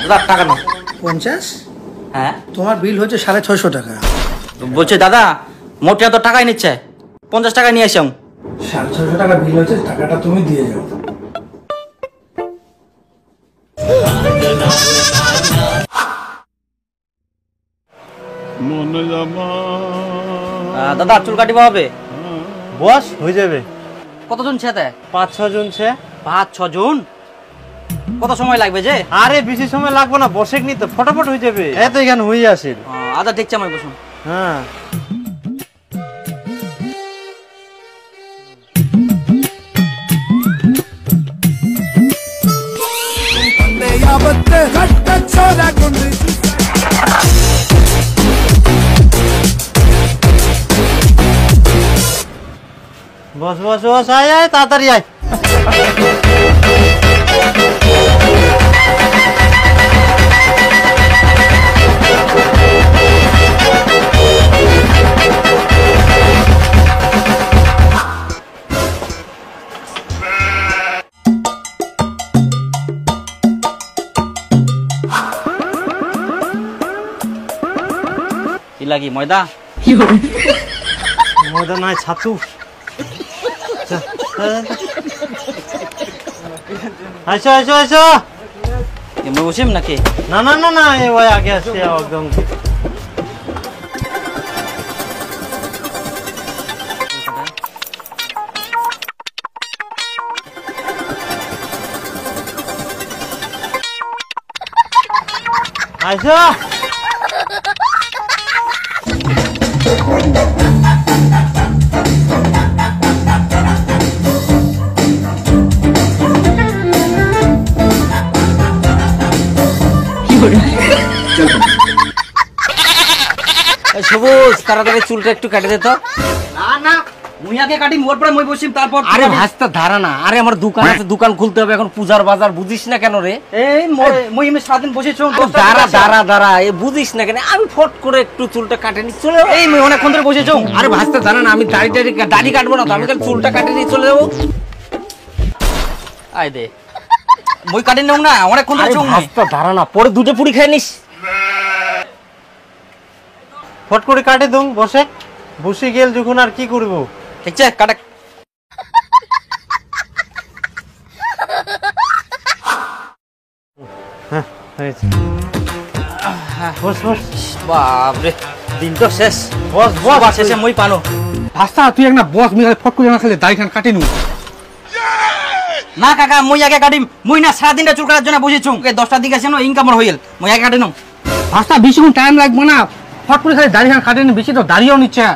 দাদা টাকা নাও। 50? হ্যাঁ তোমার বিল হচ্ছে 650 টাকা। বলছে দাদা মোটে তো টাকাই নিচ্ছে, 50 টাকা নিয়ে আসুন। 650 টাকা বিল হচ্ছে, টাকাটা তুমি দিয়ে যাও। দাদা চুল কাটিবা হবে? বস হয়ে যাবে। কতজন ছেতে? 5-6 জন ছে। 5-6 জন? কত সময় লাগবে যে? আরে বেশি সময় লাগবে না, বসে নি তো ফটাফট হয়ে যাবে। এত এখানে হয়ে আসে। আদা দেখছি আমি বসুন। হ্যাঁ বস বস বস, আয় আয় তাড়াতাড়ি আয়। কি লাগি ময়দা? ময়দা নাই, ছাতু। আইসো আইসো আইসো। এমনি বসিম নাকি? না না না না, এই ভাই আগে আসছে একদম। আইসো। সবুজ তাড়াতাড়ি চুলটা একটু কেটে দে তো। না না মুই আগে কাটিম, ওর পরে মুই বসিম, তারপর। আরে ভাস্তা ধারা না, আরে আমার দোকান আছে, দোকান খুলতে হবে এখন, পূজার বাজার বুঝিস না কেন রে? এই মুই এমনি সারাদিন বসেছ। দাঁড়া দাঁড়া দাঁড়া, এ বুঝিস না কেন? আমি ফট করে একটু চুলটা কাটে নি চলে যাবো। এই মুই অনেকক্ষণ ধরে বসেছ। আরে ভাস্তা ধারা না, আমি দাড়ি কাটবো না তো, আমি খালি চুলটা কাটে নিয়ে চলে যাবো। আয় দে, মুই কাটি নাও না, অনেকক্ষণ ধরে চুল। ভাস্তা ধারা না, পরে দুটো পুরি খেয়ে নিস। ফট করে কাটে দুম, বসে বসে গেল যখন আর কি করবো। ঠিক আছে কাটা। হ্যাঁ হয়েছে। বস বস বাপরে দিন তো শেষ। বস বস শেষে মুই পানো। ভাস্তা তুই একটা বস মিলে ফট করে না, খালি দাড়িখান কাটি নু। না কাকা মুই আগে কাটিম, মুই না সারাদিনটা চুল কাটার জন্য বসেছুম। 10টার দিকে আসে না ইনকাম হয়ে গেল, মুই আগে কাটি নাও। ভাস্তা বেশিক্ষণ টাইম লাগবে না, ফট করে খালি দাড়িখান কাটে নি, বেশি তো দাড়িও নিচ্ছে।